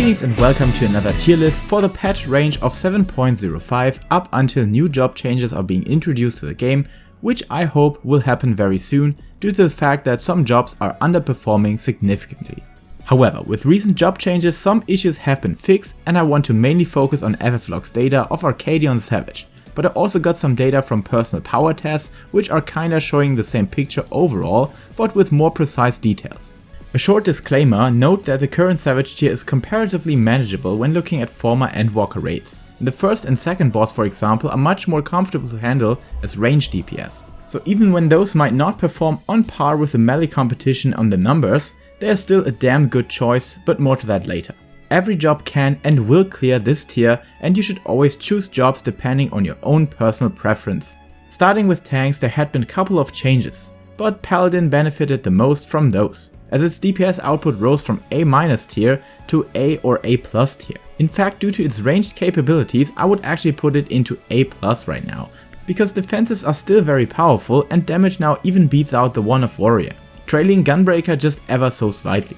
Greetings and welcome to another tier list for the patch range of 7.05 up until new job changes are being introduced to the game, which I hope will happen very soon due to the fact that some jobs are underperforming significantly. However, with recent job changes some issues have been fixed and I want to mainly focus on FFlogs data of Arcadion Savage, but I also got some data from personal power tests which are kinda showing the same picture overall but with more precise details. A short disclaimer, note that the current Savage tier is comparatively manageable when looking at former Endwalker raids. The first and second boss, for example, are much more comfortable to handle as range DPS. So even when those might not perform on par with the melee competition on the numbers, they are still a damn good choice, but more to that later. Every job can and will clear this tier and you should always choose jobs depending on your own personal preference. Starting with tanks, there had been a couple of changes, but Paladin benefited the most from those, as its DPS output rose from A- tier to A or A+ tier. In fact, due to its ranged capabilities, I would actually put it into A+ right now, because defensives are still very powerful and damage now even beats out the one of Warrior, trailing Gunbreaker just ever so slightly.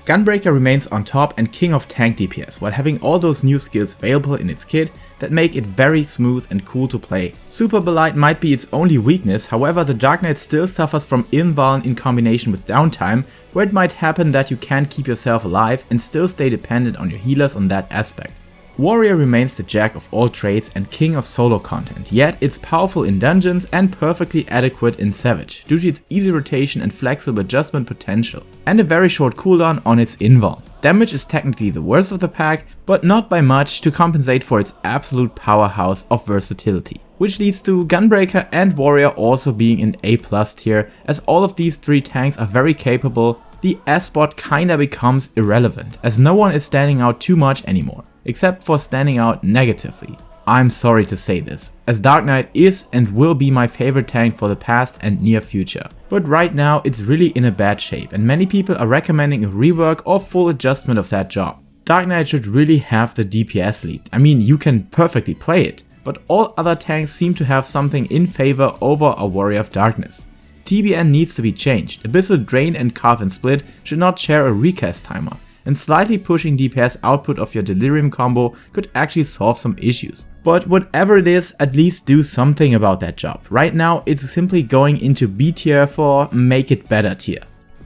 Gunbreaker remains on top and king of tank DPS while having all those new skills available in its kit that make it very smooth and cool to play. Super Belite might be its only weakness, however the Dark Knight still suffers from invuln in combination with downtime, where it might happen that you can't keep yourself alive and still stay dependent on your healers on that aspect. Warrior remains the jack of all trades and king of solo content, yet it's powerful in dungeons and perfectly adequate in Savage due to its easy rotation and flexible adjustment potential, and a very short cooldown on its invuln. Damage is technically the worst of the pack, but not by much to compensate for its absolute powerhouse of versatility, which leads to Gunbreaker and Warrior also being in A+ tier, as all of these three tanks are very capable. The S spot kinda becomes irrelevant, as no one is standing out too much anymore, except for standing out negatively. I'm sorry to say this, as Dark Knight is and will be my favorite tank for the past and near future, but right now it's really in a bad shape and many people are recommending a rework or full adjustment of that job. Dark Knight should really have the DPS lead. I mean, you can perfectly play it, but all other tanks seem to have something in favor over a Warrior of Darkness. TBN needs to be changed. Abyssal Drain and Carve and Split should not share a recast timer, and slightly pushing DPS output of your Delirium combo could actually solve some issues. But whatever it is, at least do something about that job. Right now it's simply going into B tier for make it better tier.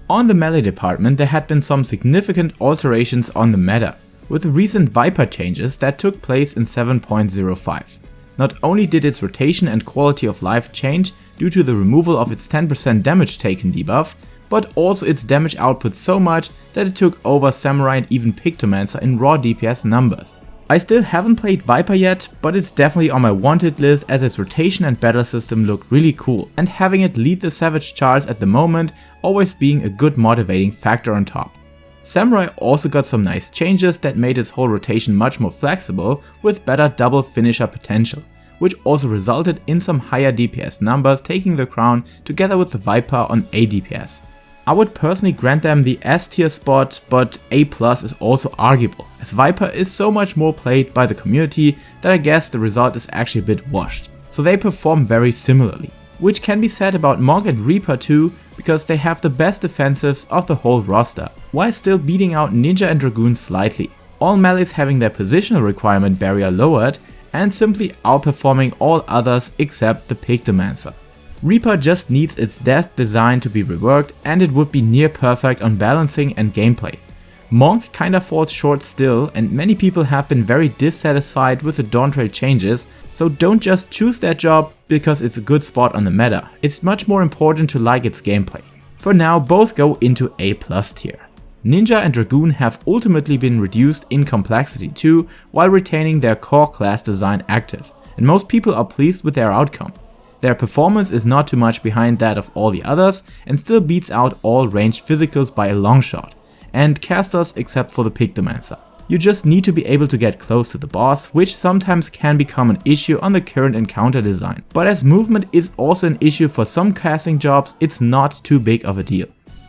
On the melee department there had been some significant alterations on the meta, with the recent Viper changes that took place in 7.05. Not only did its rotation and quality of life change due to the removal of its 10% damage taken debuff, but also its damage output so much that it took over Samurai and even Pictomancer in raw DPS numbers. I still haven't played Viper yet, but it's definitely on my wanted list as its rotation and battle system look really cool, and having it lead the Savage charts at the moment always being a good motivating factor on top. Samurai also got some nice changes that made its whole rotation much more flexible with better double finisher potential, which also resulted in some higher DPS numbers taking the crown together with the Viper on A DPS. I would personally grant them the S tier spot, but A+ is also arguable, as Viper is so much more played by the community that I guess the result is actually a bit washed. So they perform very similarly, which can be said about Monk and Reaper too, because they have the best defensives of the whole roster, while still beating out Ninja and Dragoon slightly. All melees having their positional requirement barrier lowered and simply outperforming all others except the Pictomancer. Reaper just needs its death design to be reworked and it would be near perfect on balancing and gameplay. Monk kinda falls short still and many people have been very dissatisfied with the Dawntrail changes, so don't just choose that job because it's a good spot on the meta, it's much more important to like its gameplay. For now both go into A+ tier. Ninja and Dragoon have ultimately been reduced in complexity too, while retaining their core class design active, and most people are pleased with their outcome. Their performance is not too much behind that of all the others and still beats out all ranged physicals by a long shot, and casters except for the Pictomancer. You just need to be able to get close to the boss, which sometimes can become an issue on the current encounter design, but as movement is also an issue for some casting jobs, it's not too big of a deal.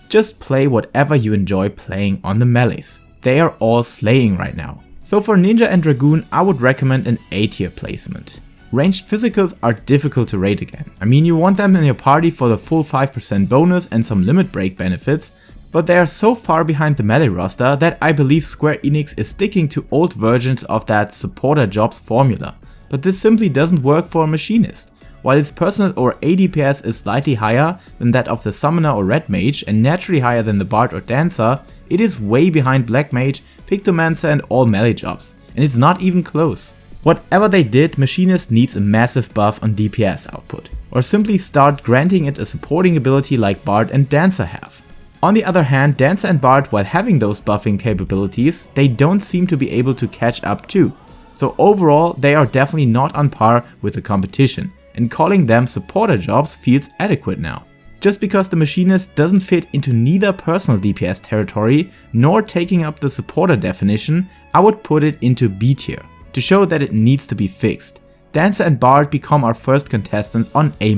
Just play whatever you enjoy playing on the melees. They are all slaying right now. So for Ninja and Dragoon I would recommend an A tier placement. Ranged physicals are difficult to rate again. I mean, you want them in your party for the full 5% bonus and some limit break benefits, but they are so far behind the melee roster that I believe Square Enix is sticking to old versions of that supporter jobs formula, but this simply doesn't work for a machinist. While its personal or ADPS is slightly higher than that of the summoner or red mage and naturally higher than the bard or dancer, it is way behind black mage, pictomancer and all melee jobs, and it's not even close. Whatever they did, machinist needs a massive buff on DPS output, or simply start granting it a supporting ability like bard and dancer have. On the other hand, dancer and bard, while having those buffing capabilities, they don't seem to be able to catch up too. So overall, they are definitely not on par with the competition, and calling them supporter jobs feels adequate now. Just because the machinist doesn't fit into neither personal DPS territory nor taking up the supporter definition, I would put it into B tier, to show that it needs to be fixed. Dancer and bard become our first contestants on A-.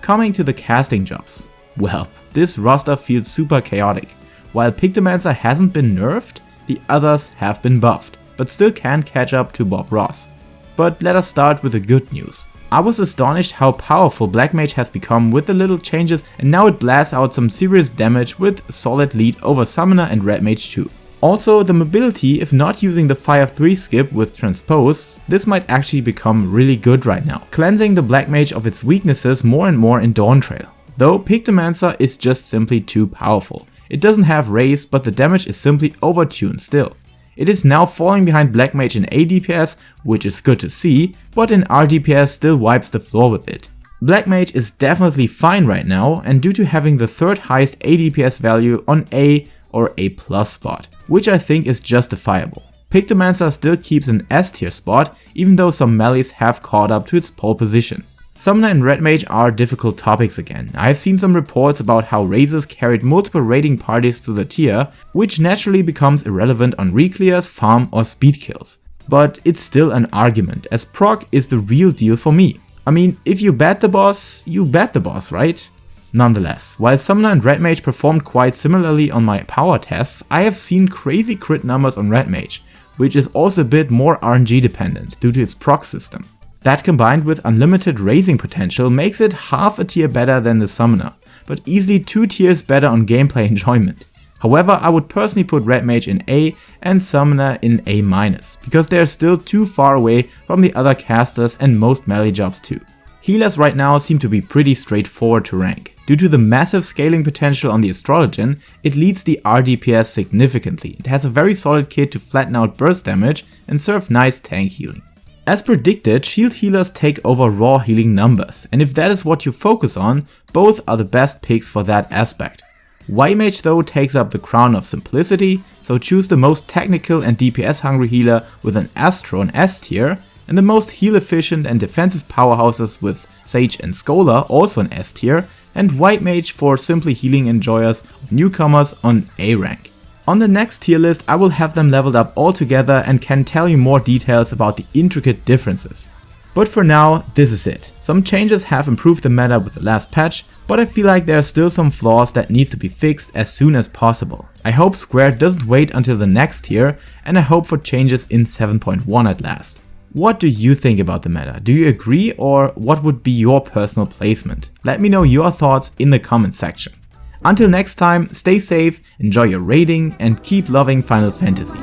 Coming to the casting jobs. Well, this roster feels super chaotic. While Pictomancer hasn't been nerfed, the others have been buffed, but still can't catch up to Bob Ross. But let us start with the good news. I was astonished how powerful Black Mage has become with the little changes, and now it blasts out some serious damage with a solid lead over Summoner and Red Mage too. Also, the mobility, if not using the Fire 3 skip with Transpose, this might actually become really good right now, cleansing the Black Mage of its weaknesses more and more in Dawntrail. Though Pictomancer is just simply too powerful. It doesn't have raise, but the damage is simply overtuned still. It is now falling behind Black Mage in ADPS, which is good to see, but in RDPS still wipes the floor with it. Black Mage is definitely fine right now, and due to having the third highest ADPS value on A or A+ spot, which I think is justifiable. Pictomancer still keeps an S tier spot, even though some melees have caught up to its pole position. Summoner and Red Mage are difficult topics again. I have seen some reports about how raises carried multiple raiding parties to the tier, which naturally becomes irrelevant on reclears, farm or speed kills. But it's still an argument, as proc is the real deal for me. I mean, if you bet the boss, you bet the boss, right? Nonetheless, while Summoner and Red Mage performed quite similarly on my power tests, I have seen crazy crit numbers on Red Mage, which is also a bit more RNG dependent due to its proc system. That combined with unlimited raising potential makes it half a tier better than the Summoner, but easily 2 tiers better on gameplay enjoyment. However, I would personally put Red Mage in A and Summoner in A-, because they are still too far away from the other casters and most melee jobs too. Healers right now seem to be pretty straightforward to rank. Due to the massive scaling potential on the Astrologian, it leads the RDPS significantly. It has a very solid kit to flatten out burst damage and serve nice tank healing. As predicted, shield healers take over raw healing numbers, and if that is what you focus on, both are the best picks for that aspect. White Mage though takes up the crown of simplicity, so choose the most technical and DPS hungry healer with an Astro and S tier, and the most heal efficient and defensive powerhouses with Sage and Scholar also an S tier, and White Mage for simply healing enjoyers of newcomers on A rank. On the next tier list I will have them leveled up all together and can tell you more details about the intricate differences. But for now, this is it. Some changes have improved the meta with the last patch, but I feel like there are still some flaws that needs to be fixed as soon as possible. I hope Square doesn't wait until the next tier, and I hope for changes in 7.1 at last. What do you think about the meta? Do you agree, or what would be your personal placement? Let me know your thoughts in the comment section. Until next time, stay safe, enjoy your raiding, and keep loving Final Fantasy.